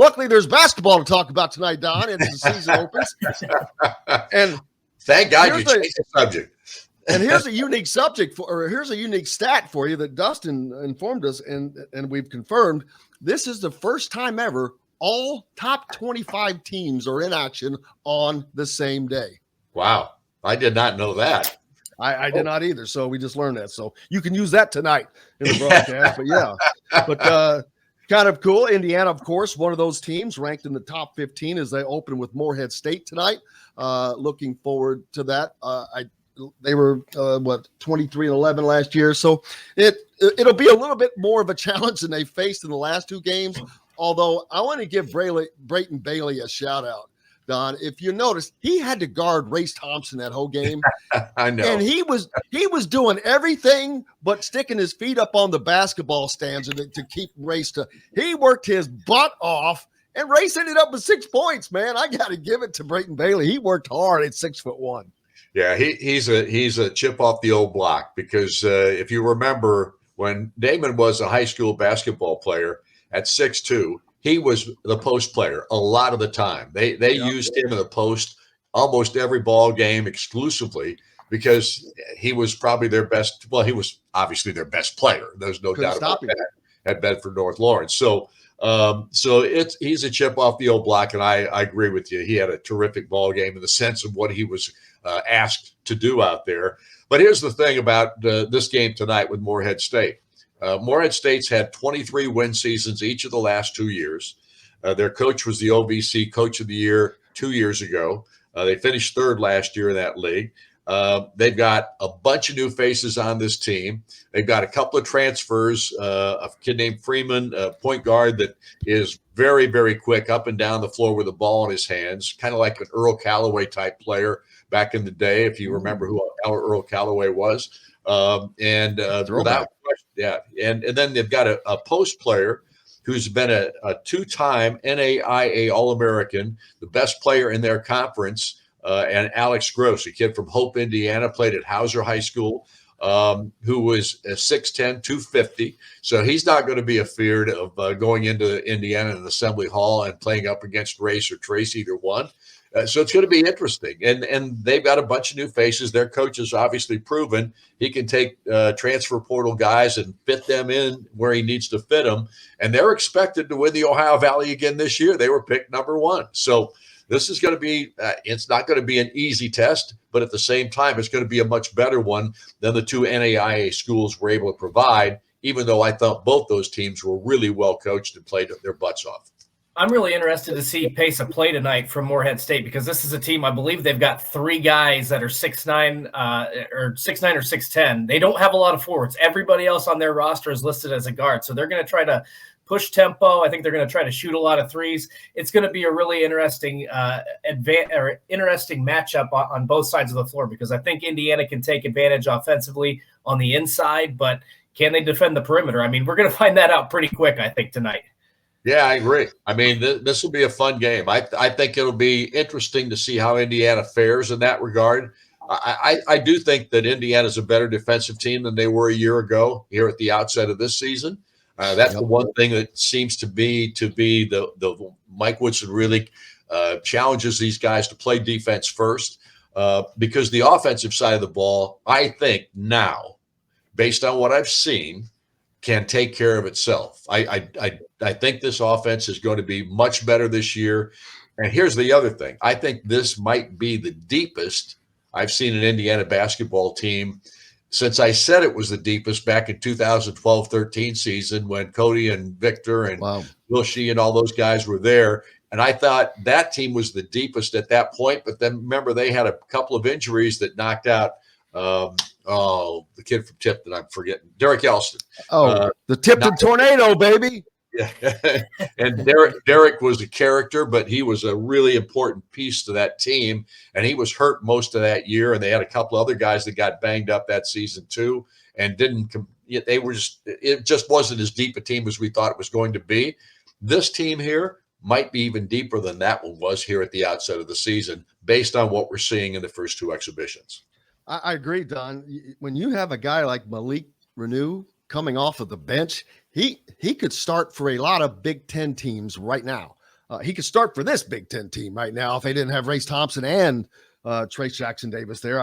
luckily there's basketball to talk about tonight, Don, as the season opens. And thank God you changed the subject. And here's a unique here's a unique stat for you that Dustin informed us, and we've confirmed. This is the first time ever all top 25 teams are in action on the same day. Wow. I did not know that. I did not either. So we just learned that. So you can use that tonight in the broadcast. But yeah, kind of cool. Indiana, of course, one of those teams ranked in the top 15 as they open with Morehead State tonight. Looking forward to that. They were 23-11 last year. So it'll be a little bit more of a challenge than they faced in the last two games. Although I want to give Brayton Bailey a shout out. Don, if you notice, he had to guard Race Thompson that whole game. I know. And he was doing everything but sticking his feet up on the basketball stands to keep Race he worked his butt off, and Race ended up with 6 points, man. I got to give it to Brayton Bailey. He worked hard at 6'1". Yeah, he's a chip off the old block because if you remember when Damon was a high school basketball player at 6'2", he was the post player a lot of the time. They used him in the post almost every ball game exclusively because he was probably their best. Well, he was obviously their best player. There's no doubt about that at Bedford North Lawrence. So he's a chip off the old block, and I agree with you. He had a terrific ball game in the sense of what he was asked to do out there. But here's the thing about this game tonight with Morehead State. Morehead State's had 23 win seasons each of the last 2 years. Their coach was the OVC Coach of the Year 2 years ago. They finished third last year in that league. They've got a bunch of new faces on this team. They've got a couple of transfers, a kid named Freeman, a point guard that is very, very quick up and down the floor with the ball in his hands, kind of like an Earl Callaway type player back in the day, if you remember who Earl Callaway was. Without question, yeah. And then they've got a post player who's been a two-time NAIA All-American, the best player in their conference, and Alex Gross, a kid from Hope, Indiana, played at Hauser High School, who was 6'10", 250. So he's not going to be afeared of going into Indiana in Assembly Hall and playing up against Race or Trace, either one. So it's going to be interesting. And they've got a bunch of new faces. Their coach has obviously proven he can take transfer portal guys and fit them in where he needs to fit them. And they're expected to win the Ohio Valley again this year. They were picked number 1. So this is going to be it's not going to be an easy test, but at the same time, it's going to be a much better one than the two NAIA schools were able to provide, even though I thought both those teams were really well coached and played their butts off. I'm really interested to see pace of play tonight from Morehead State because this is a team, I believe they've got 3 guys that are 6'9", or 6'10". They don't have a lot of forwards. Everybody else on their roster is listed as a guard. So they're going to try to push tempo. I think they're going to try to shoot a lot of threes. It's going to be a really interesting interesting matchup on both sides of the floor because I think Indiana can take advantage offensively on the inside, but can they defend the perimeter? I mean, we're going to find that out pretty quick, I think, tonight. Yeah, I agree. I mean, this will be a fun game. I think it'll be interesting to see how Indiana fares in that regard. I do think that Indiana's a better defensive team than they were a year ago here at the outset of this season. That's the one thing that seems to be the Mike Woodson really challenges these guys to play defense first because the offensive side of the ball, I think now, based on what I've seen, can take care of itself. I think this offense is going to be much better this year. And here's the other thing. I think this might be the deepest I've seen an Indiana basketball team since I said it was the deepest back in 2012-13 season when Cody and Victor and Wilshie and all those guys were there. And I thought that team was the deepest at that point. But then remember, they had a couple of injuries that knocked out the kid from Tipton, I'm forgetting, Derek Elston. The Tipton Tornado, baby. Yeah. And Derek was a character, but he was a really important piece to that team. And he was hurt most of that year. And they had a couple other guys that got banged up that season too. And it just wasn't as deep a team as we thought it was going to be. This team here might be even deeper than that one was here at the outset of the season, based on what we're seeing in the first 2 exhibitions. I agree, Don. When you have a guy like Malik Renew coming off of the bench, he could start for a lot of Big Ten teams right now. he could start for this Big Ten team right now if they didn't have Race Thompson and Trace Jackson Davis there.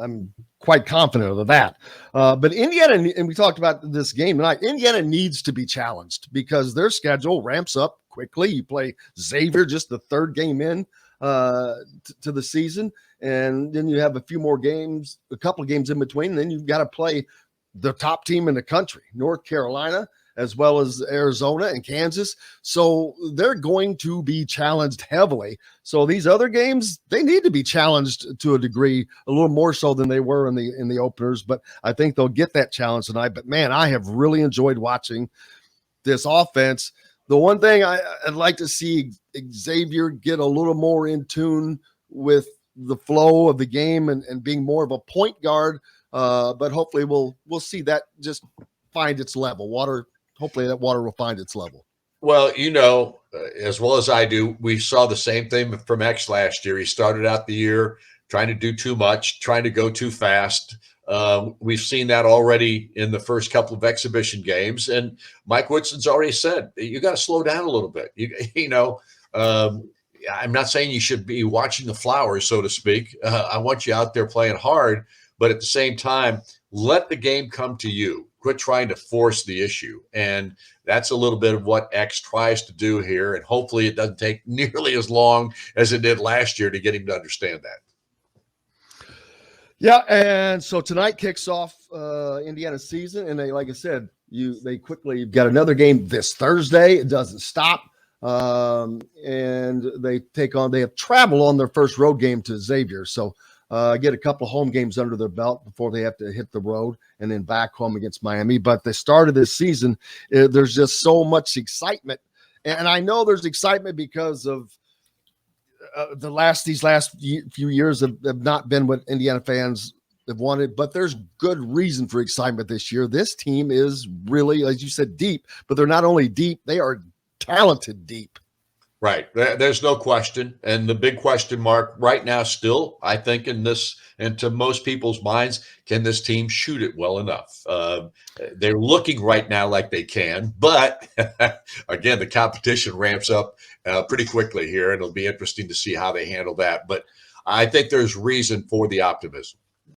I'm quite confident of that. But Indiana, and we talked about this game tonight, Indiana needs to be challenged because their schedule ramps up quickly. You play Xavier just the third game in to the season, and then you have a few more games, a couple of games in between, and then you've got to play the top team in the country, North Carolina, as well as Arizona and Kansas. So they're going to be challenged heavily. So these other games, they need to be challenged to a degree, a little more so than they were in the openers. But I think they'll get that challenge tonight. But man, I have really enjoyed watching this offense. The one thing I'd like to see Xavier get a little more in tune with the flow of the game and being more of a point guard. But hopefully we'll see that just find its level. Hopefully that water will find its level. Well, as well as I do, we saw the same thing from X last year. He started out the year trying to do too much, trying to go too fast. We've seen that already in the first couple of exhibition games. And Mike Woodson's already said, you got to slow down a little bit. I'm not saying you should be watching the flowers, so to speak. I want you out there playing hard, but at the same time, let the game come to you. Quit trying to force the issue. And that's a little bit of what X tries to do here. And hopefully it doesn't take nearly as long as it did last year to get him to understand that. Yeah. And so tonight kicks off Indiana's season. And like I said, they quickly got another game this Thursday. It doesn't stop. And they have travel on their first road game to Xavier. So get a couple of home games under their belt before they have to hit the road and then back home against Miami. But the start of this season, there's just so much excitement. And I know there's excitement because of these last few years have not been what Indiana fans have wanted, but there's good reason for excitement this year. This team is really, as you said, deep, but they're not only deep, they are talented deep. Right. There's no question. And the big question mark right now still, I think, in this, and to most people's minds, can this team shoot it well enough? They're looking right now like they can. But, again, the competition ramps up pretty quickly here, and it'll be interesting to see how they handle that. But I think there's reason for the optimism.